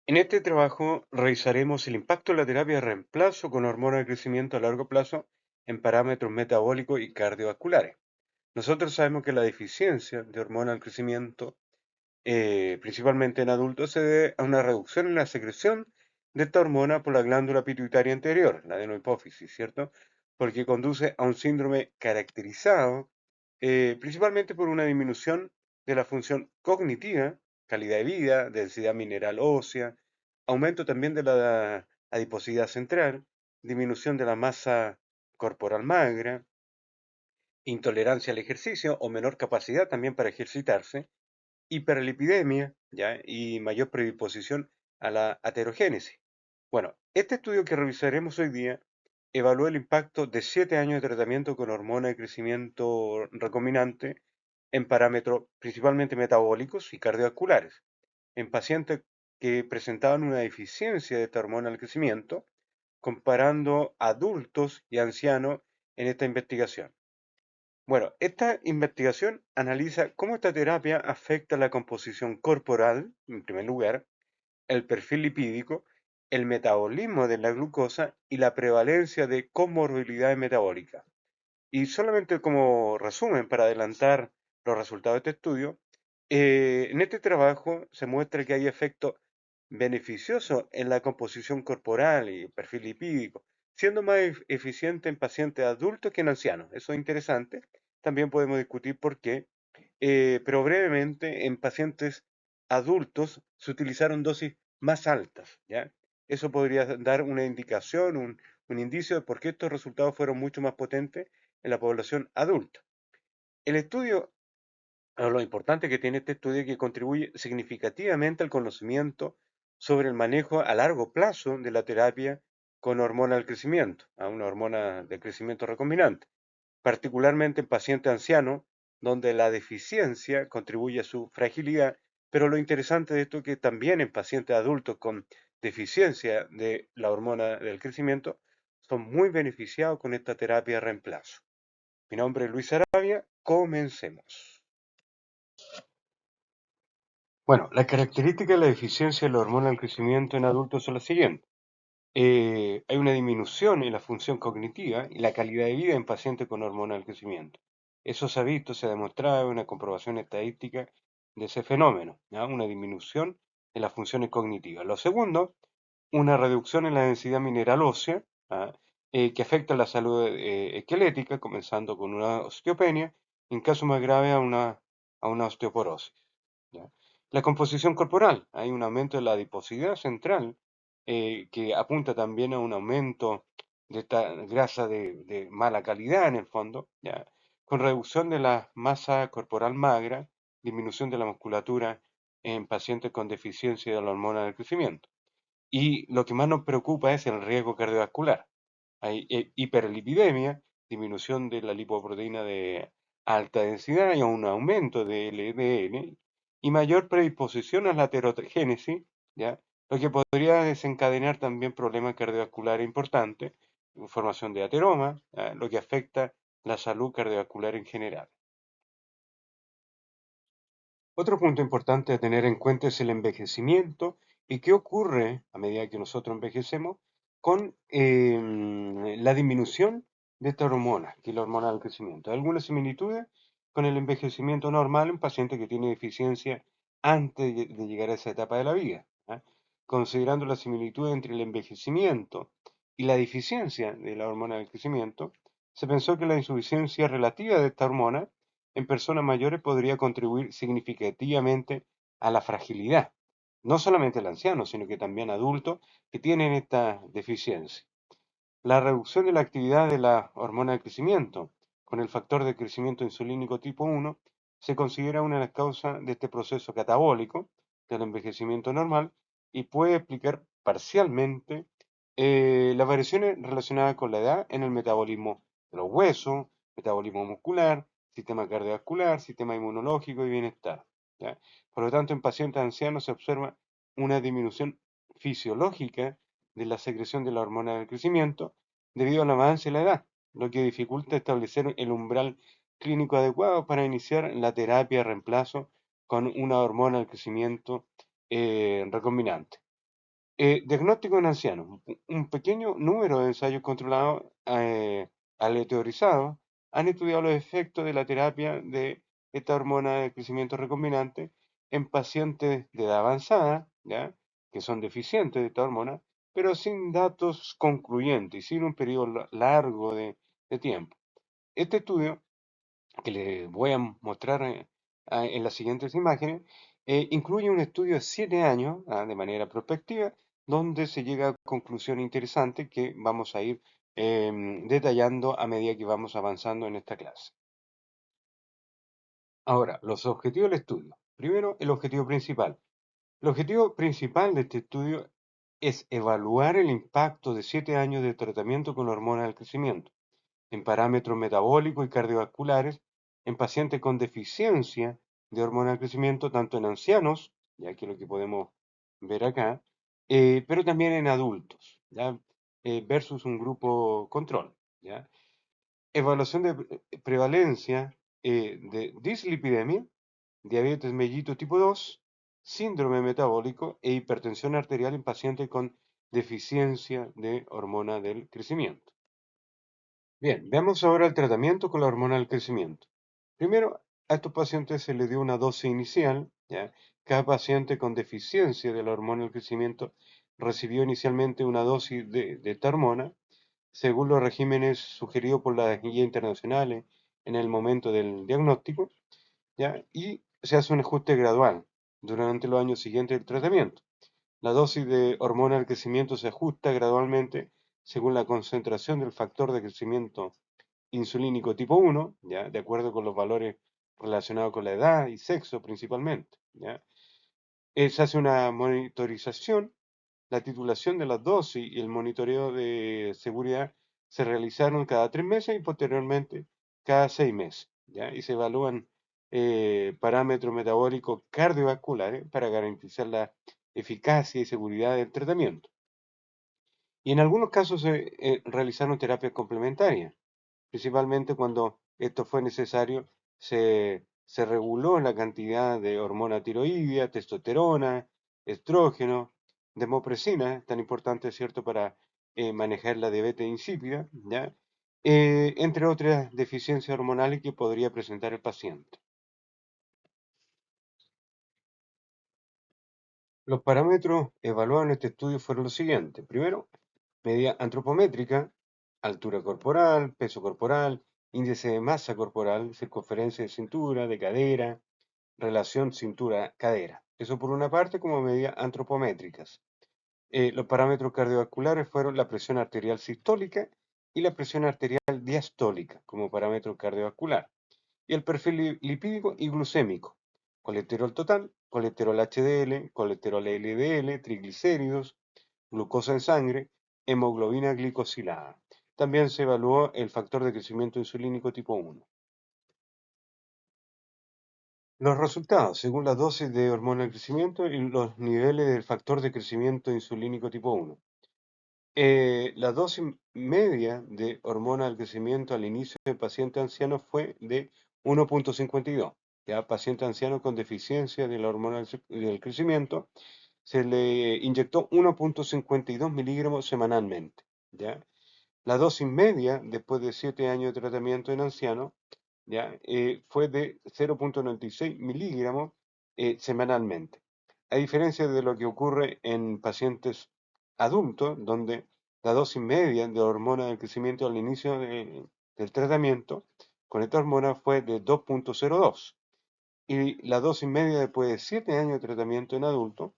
En este trabajo revisaremos el impacto de la terapia de reemplazo con hormona de crecimiento a largo plazo en parámetros metabólicos y cardiovasculares. Nosotros sabemos que la deficiencia de hormona del crecimiento, principalmente en adultos, se debe a una reducción en la secreción de esta hormona por la glándula pituitaria anterior, la adenohipófisis, ¿cierto? Porque conduce a un síndrome caracterizado principalmente por una disminución de la función cognitiva, calidad de vida, densidad mineral ósea, aumento también de la adiposidad central, disminución de la masa corporal magra, intolerancia al ejercicio o menor capacidad también para ejercitarse, hiperlipidemia, ¿ya? Y mayor predisposición a la aterogénesis. Bueno, este estudio que revisaremos hoy día evaluó el impacto de 7 años de tratamiento con hormona de crecimiento recombinante en parámetros principalmente metabólicos y cardiovasculares, en pacientes que presentaban una deficiencia de esta hormona del crecimiento, comparando adultos y ancianos en esta investigación. Bueno, esta investigación analiza cómo esta terapia afecta la composición corporal, en primer lugar, el perfil lipídico, el metabolismo de la glucosa y la prevalencia de comorbilidades metabólicas. Y solamente como resumen, para adelantar los resultados de este estudio, en este trabajo se muestra que hay efectos beneficiosos en la composición corporal y el perfil lipídico, siendo más eficiente en pacientes adultos que en ancianos. Eso es interesante. También podemos discutir por qué, pero brevemente, en pacientes adultos se utilizaron dosis más altas, ¿ya? Eso podría dar una indicación, un indicio de por qué estos resultados fueron mucho más potentes en la población adulta. El estudio, lo importante que tiene este estudio es que contribuye significativamente al conocimiento sobre el manejo a largo plazo de la terapia con hormona del crecimiento, a una hormona de crecimiento recombinante, particularmente en pacientes ancianos, donde la deficiencia contribuye a su fragilidad, pero lo interesante de esto es que también en pacientes adultos con deficiencia de la hormona del crecimiento son muy beneficiados con esta terapia de reemplazo. Mi nombre es Luis Arabia, comencemos. Bueno, las características de la deficiencia de la hormona del crecimiento en adultos son las siguientes. Hay una disminución en la función cognitiva y la calidad de vida en pacientes con hormona del crecimiento. Eso se ha visto, se ha demostrado en una comprobación estadística de ese fenómeno, ¿ya? Una disminución en las funciones cognitivas. Lo segundo, una reducción en la densidad mineral ósea, ¿ah? Que afecta la salud esquelética, comenzando con una osteopenia, y en caso más grave a una osteoporosis. ¿Ya? La composición corporal, hay un aumento de la adiposidad central que apunta también a un aumento de esta grasa de mala calidad en el fondo, ¿ya? Con reducción de la masa corporal magra, disminución de la musculatura en pacientes con deficiencia de la hormona del crecimiento. Y lo que más nos preocupa es el riesgo cardiovascular. Hay hiperlipidemia, disminución de la lipoproteína de alta densidad y un aumento de LDL y mayor predisposición a la aterogénesis, ¿ya? Lo que podría desencadenar también problemas cardiovasculares importantes, formación de ateroma, ¿ya? Lo que afecta la salud cardiovascular en general. Otro punto importante a tener en cuenta es el envejecimiento y qué ocurre a medida que nosotros envejecemos con la disminución de esta hormona, que es la hormona del crecimiento. Hay algunas similitudes con el envejecimiento normal en paciente que tiene deficiencia antes de llegar a esa etapa de la vida, ¿ah? Considerando la similitud entre el envejecimiento y la deficiencia de la hormona del crecimiento, se pensó que la insuficiencia relativa de esta hormona en personas mayores podría contribuir significativamente a la fragilidad, no solamente el anciano, sino que también adultos que tienen esta deficiencia. La reducción de la actividad de la hormona de crecimiento con el factor de crecimiento insulínico tipo 1 se considera una de las causas de este proceso catabólico del envejecimiento normal y puede explicar parcialmente las variaciones relacionadas con la edad en el metabolismo de los huesos, metabolismo muscular, sistema cardiovascular, sistema inmunológico y bienestar, ¿ya? Por lo tanto, en pacientes ancianos se observa una disminución fisiológica de la secreción de la hormona del crecimiento debido al avance de la edad, lo que dificulta establecer el umbral clínico adecuado para iniciar la terapia de reemplazo con una hormona del crecimiento recombinante. Diagnóstico en ancianos. Un pequeño número de ensayos controlados aleatorizados han estudiado los efectos de la terapia de esta hormona de crecimiento recombinante en pacientes de edad avanzada, ¿ya? Que son deficientes de esta hormona, pero sin datos concluyentes y sin un periodo largo de tiempo. Este estudio que les voy a mostrar en las siguientes imágenes, incluye un estudio de 7 años, de manera prospectiva, donde se llega a conclusiones interesantes que vamos a ir detallando a medida que vamos avanzando en esta clase. Ahora, los objetivos del estudio. Primero, el objetivo principal. El objetivo principal de este estudio es evaluar el impacto de 7 años de tratamiento con hormonas del crecimiento en parámetros metabólicos y cardiovasculares en pacientes con deficiencia de hormona de crecimiento, tanto en ancianos, ya que es lo que podemos ver acá, pero también en adultos, ¿ya? Versus un grupo control, ¿ya? Evaluación de prevalencia de dislipidemia, diabetes mellito tipo 2, síndrome metabólico e hipertensión arterial en pacientes con deficiencia de hormona del crecimiento. Bien, veamos ahora el tratamiento con la hormona del crecimiento. Primero, a estos pacientes se les dio una dosis inicial, ¿ya? Cada paciente con deficiencia de la hormona del crecimiento recibió inicialmente una dosis de esta hormona, según los regímenes sugeridos por las guías internacionales en el momento del diagnóstico, ¿ya? Y se hace un ajuste gradual durante los años siguientes del tratamiento. La dosis de hormona del crecimiento se ajusta gradualmente según la concentración del factor de crecimiento insulínico tipo 1, ¿ya? De acuerdo con los valores relacionados con la edad y sexo principalmente, ¿ya? Se hace una monitorización, la titulación de las dosis y el monitoreo de seguridad se realizaron cada 3 meses y posteriormente cada 6 meses, ¿ya? Y se evalúan parámetros metabólicos cardiovasculares para garantizar la eficacia y seguridad del tratamiento. Y en algunos casos se realizaron terapias complementarias, principalmente cuando esto fue necesario, se reguló la cantidad de hormona tiroidea, testosterona, estrógeno, desmopresina, tan importante, ¿cierto?, para manejar la diabetes insípida, ¿ya? Entre otras deficiencias hormonales que podría presentar el paciente. Los parámetros evaluados en este estudio fueron los siguientes. Primero, medida antropométrica, altura corporal, peso corporal, índice de masa corporal, circunferencia de cintura, de cadera, relación cintura-cadera. Eso por una parte como medidas antropométricas. Los parámetros cardiovasculares fueron la presión arterial sistólica y la presión arterial diastólica como parámetro cardiovascular. Y el perfil lipídico y glucémico. Colesterol total, colesterol HDL, colesterol LDL, triglicéridos, glucosa en sangre, hemoglobina glicosilada. También se evaluó el factor de crecimiento insulínico tipo 1. Los resultados, según la dosis de hormona de crecimiento y los niveles del factor de crecimiento insulínico tipo 1. La dosis media de hormona del crecimiento al inicio del paciente anciano fue de 1,52. Ya paciente anciano con deficiencia de la hormona del crecimiento se le inyectó 1,52 miligramos semanalmente. ¿Ya? La dosis media después de 7 años de tratamiento en ancianos, ¿ya? Fue de 0,96 miligramos semanalmente. A diferencia de lo que ocurre en pacientes adultos, donde la dosis media de hormona del crecimiento al inicio del tratamiento con esta hormona fue de 2,02 y la dosis media después de 7 años de tratamiento en adultos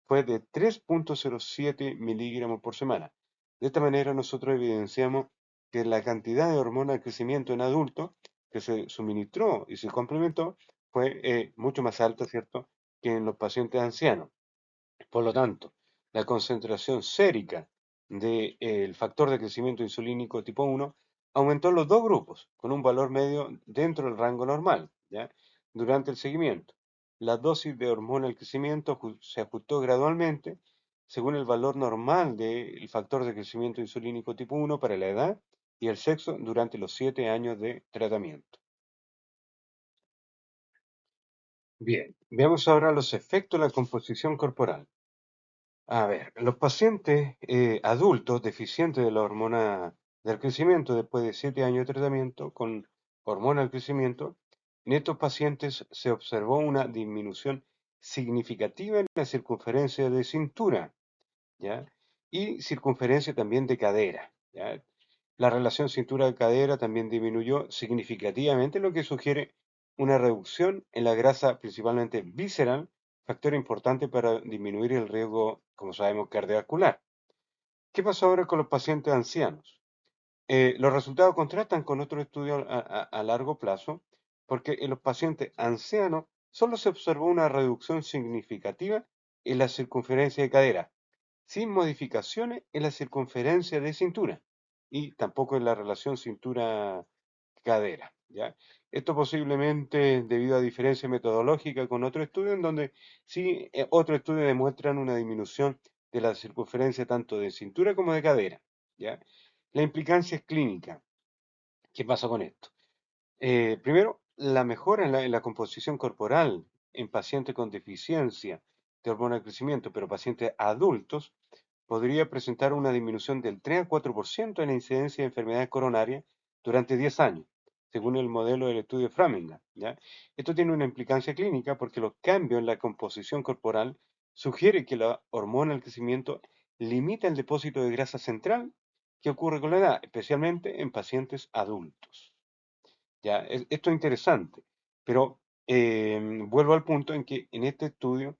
fue de 3,07 miligramos por semana. De esta manera nosotros evidenciamos que la cantidad de hormona de crecimiento en adultos que se suministró y se complementó fue mucho más alta, ¿cierto?, que en los pacientes ancianos. Por lo tanto, la concentración sérica del factor de crecimiento insulínico tipo 1 aumentó en los dos grupos, con un valor medio dentro del rango normal, ¿ya? Durante el seguimiento. La dosis de hormona del crecimiento se ajustó gradualmente según el valor normal del factor de crecimiento insulínico tipo 1 para la edad y el sexo durante los 7 años de tratamiento. Bien, veamos ahora los efectos de la composición corporal. A ver, los pacientes adultos deficientes de la hormona del crecimiento después de 7 años de tratamiento con hormona del crecimiento, en estos pacientes se observó una disminución significativa en la circunferencia de cintura, ¿ya? Y circunferencia también de cadera, ¿ya? La relación cintura-cadera también disminuyó significativamente, lo que sugiere una reducción en la grasa principalmente visceral, factor importante para disminuir el riesgo, como sabemos, cardiovascular. ¿Qué pasó ahora con los pacientes ancianos? Los resultados contrastan con otros estudios a largo plazo, porque en los pacientes ancianos solo se observó una reducción significativa en la circunferencia de cadera, sin modificaciones en la circunferencia de cintura y tampoco en la relación cintura-cadera, ¿ya? Esto posiblemente debido a diferencia metodológica con otro estudio en donde sí otros estudios demuestran una disminución de la circunferencia tanto de cintura como de cadera, ¿ya? La implicancia es clínica. ¿Qué pasa con esto? Primero, la mejora en la composición corporal en pacientes con deficiencia de hormona de crecimiento, pero pacientes adultos, podría presentar una disminución del 3 a 4% en la incidencia de enfermedades coronarias durante 10 años, según el modelo del estudio Framingham, ¿ya? Esto tiene una implicancia clínica porque los cambios en la composición corporal sugieren que la hormona del crecimiento limita el depósito de grasa central que ocurre con la edad, especialmente en pacientes adultos. ¿Ya? Esto es interesante, pero vuelvo al punto en que en este estudio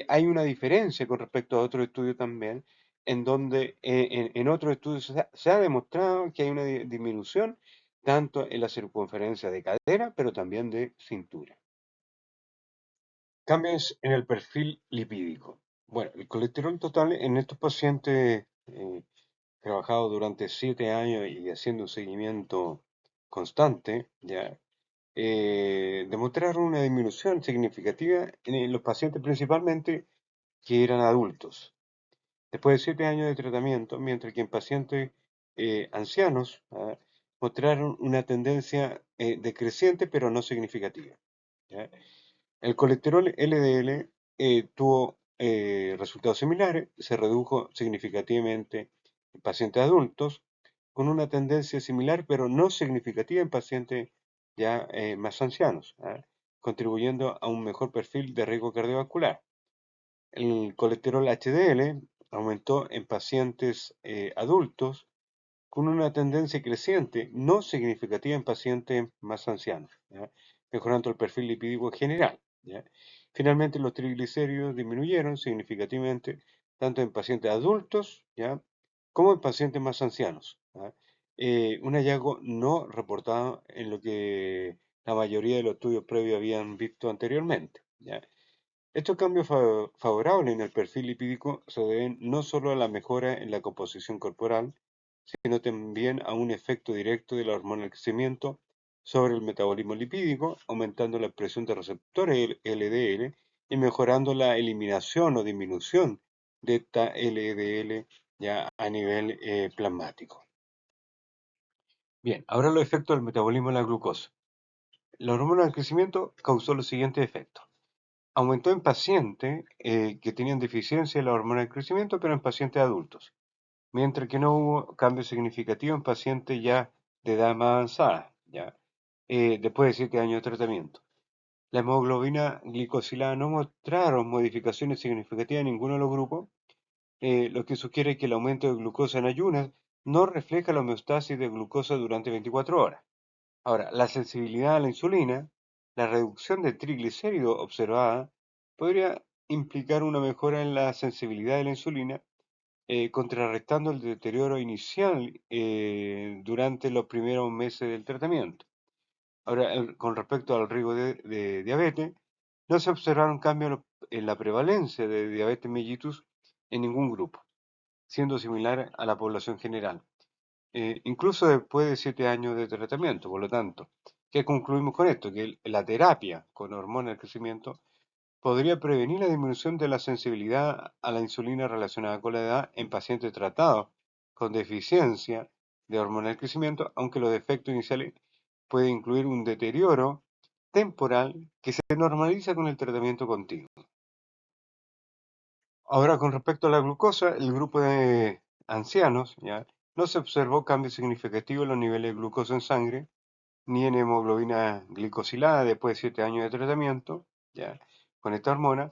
hay una diferencia con respecto a otro estudio también, en donde en otros estudios se ha demostrado que hay una disminución tanto en la circunferencia de cadera, pero también de cintura. Cambios en el perfil lipídico. Bueno, el colesterol total en estos pacientes trabajados durante 7 años y haciendo un seguimiento constante, ya demostraron una disminución significativa en los pacientes principalmente que eran adultos, después de 7 años de tratamiento, mientras que en pacientes ancianos mostraron una tendencia decreciente pero no significativa, ¿ya? El colesterol LDL tuvo resultados similares, se redujo significativamente en pacientes adultos, con una tendencia similar pero no significativa en pacientes ya más ancianos, contribuyendo a un mejor perfil de riesgo cardiovascular. El colesterol HDL aumentó en pacientes adultos con una tendencia creciente, no significativa en pacientes más ancianos, ¿ya? Mejorando el perfil lipídico en general, ¿ya? Finalmente, los triglicéridos disminuyeron significativamente tanto en pacientes adultos, ¿ya? Como en pacientes más ancianos, ¿ya? Un hallazgo no reportado en lo que la mayoría de los estudios previos habían visto anteriormente, ¿ya? Estos cambios favorables en el perfil lipídico se deben no solo a la mejora en la composición corporal, sino también a un efecto directo de la hormona del crecimiento sobre el metabolismo lipídico, aumentando la expresión de receptores LDL y mejorando la eliminación o disminución de esta LDL ya a nivel plasmático. Bien, ahora los efectos del metabolismo de la glucosa. La hormona del crecimiento causó los siguientes efectos. Aumentó en pacientes que tenían deficiencia de la hormona del crecimiento, pero en pacientes adultos, mientras que no hubo cambio significativo en pacientes ya de edad más avanzada, ya, después de 7 años de tratamiento. La hemoglobina glicosilada no mostraron modificaciones significativas en ninguno de los grupos, lo que sugiere que el aumento de glucosa en ayunas no refleja la homeostasis de glucosa durante 24 horas. Ahora, la sensibilidad a la insulina, la reducción de triglicéridos observada, podría implicar una mejora en la sensibilidad de la insulina, contrarrestando el deterioro inicial durante los primeros meses del tratamiento. Ahora, con respecto al riesgo de diabetes, no se observaron cambios en la prevalencia de diabetes mellitus en ningún grupo, siendo similar a la población general, incluso después de 7 años de tratamiento. Por lo tanto, ¿qué concluimos con esto? Que la terapia con hormona del crecimiento podría prevenir la disminución de la sensibilidad a la insulina relacionada con la edad en pacientes tratados con deficiencia de hormona del crecimiento, aunque los efectos iniciales pueden incluir un deterioro temporal que se normaliza con el tratamiento continuo. Ahora, con respecto a la glucosa, el grupo de ancianos, ¿ya? No se observó cambio significativo en los niveles de glucosa en sangre, ni en hemoglobina glicosilada después de 7 años de tratamiento, ¿ya? Con esta hormona,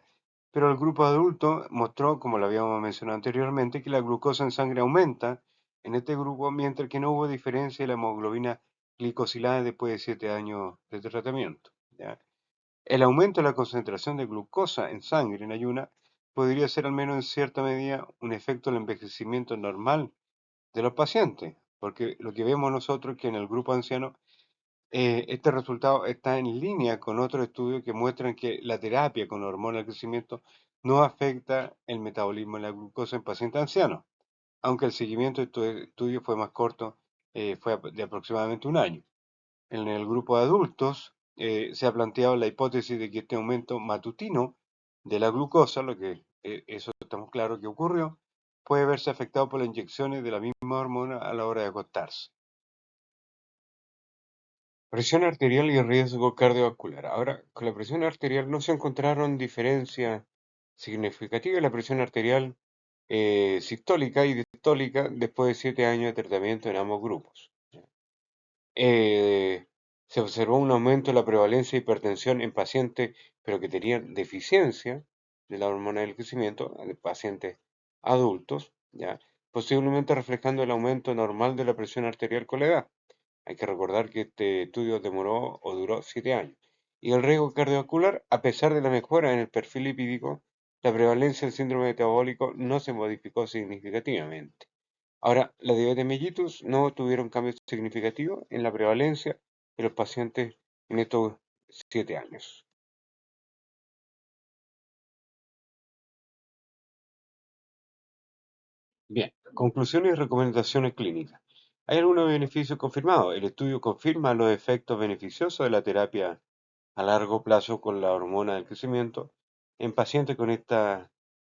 pero el grupo adulto mostró, como lo habíamos mencionado anteriormente, que la glucosa en sangre aumenta en este grupo, mientras que no hubo diferencia en la hemoglobina glicosilada después de 7 años de tratamiento, ¿ya? El aumento de la concentración de glucosa en sangre en ayuna podría ser al menos en cierta medida un efecto del envejecimiento normal de los pacientes, porque lo que vemos nosotros es que en el grupo anciano este resultado está en línea con otros estudios que muestran que la terapia con hormona del crecimiento no afecta el metabolismo de la glucosa en pacientes ancianos, aunque el seguimiento de estos estudios fue más corto, fue de aproximadamente un año. En el grupo de adultos se ha planteado la hipótesis de que este aumento matutino de la glucosa, lo que eso estamos claros que ocurrió, puede verse afectado por las inyecciones de la misma hormona a la hora de acostarse. Presión arterial y riesgo cardiovascular. Ahora, con la presión arterial no se encontraron diferencias significativas en la presión arterial sistólica y distólica después de 7 años de tratamiento en ambos grupos. Eh, Se observó un aumento en la prevalencia de hipertensión en pacientes, pero que tenían deficiencia de la hormona del crecimiento, de pacientes adultos, ¿ya? Posiblemente reflejando el aumento normal de la presión arterial con la edad. Hay que recordar que este estudio demoró o duró 7 años. Y el riesgo cardiovascular, a pesar de la mejora en el perfil lipídico, la prevalencia del síndrome metabólico no se modificó significativamente. Ahora, la diabetes mellitus no tuvieron cambios significativos en la prevalencia de los pacientes en estos 7 años. Bien, conclusiones y recomendaciones clínicas. ¿Hay algunos beneficios confirmados? El estudio confirma los efectos beneficiosos de la terapia a largo plazo con la hormona del crecimiento en pacientes con esta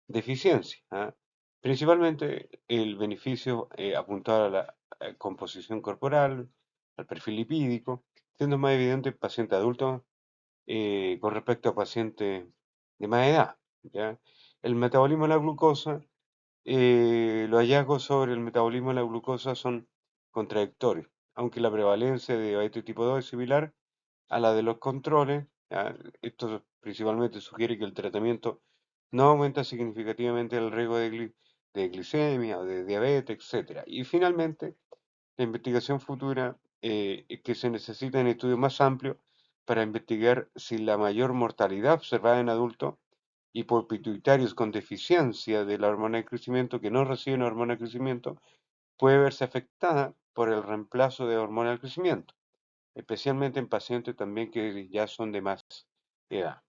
deficiencia, ¿ah? Principalmente el beneficio apuntado a la composición corporal, al perfil lipídico, siendo más evidente en pacientes adultos con respecto a pacientes de más edad, ¿ya? El metabolismo de la glucosa, los hallazgos sobre el metabolismo de la glucosa son contradictorios, aunque la prevalencia de diabetes tipo 2 es similar a la de los controles. ¿Ya? Esto principalmente sugiere que el tratamiento no aumenta significativamente el riesgo de glicemia o de diabetes, etcétera. Y finalmente, la investigación futura es que se necesitan estudios más amplios para investigar si la mayor mortalidad observada en adultos hipopituitarios con deficiencia de la hormona de crecimiento que no reciben hormona de crecimiento puede verse afectada por el reemplazo de hormona de crecimiento, especialmente en pacientes también que ya son de más edad.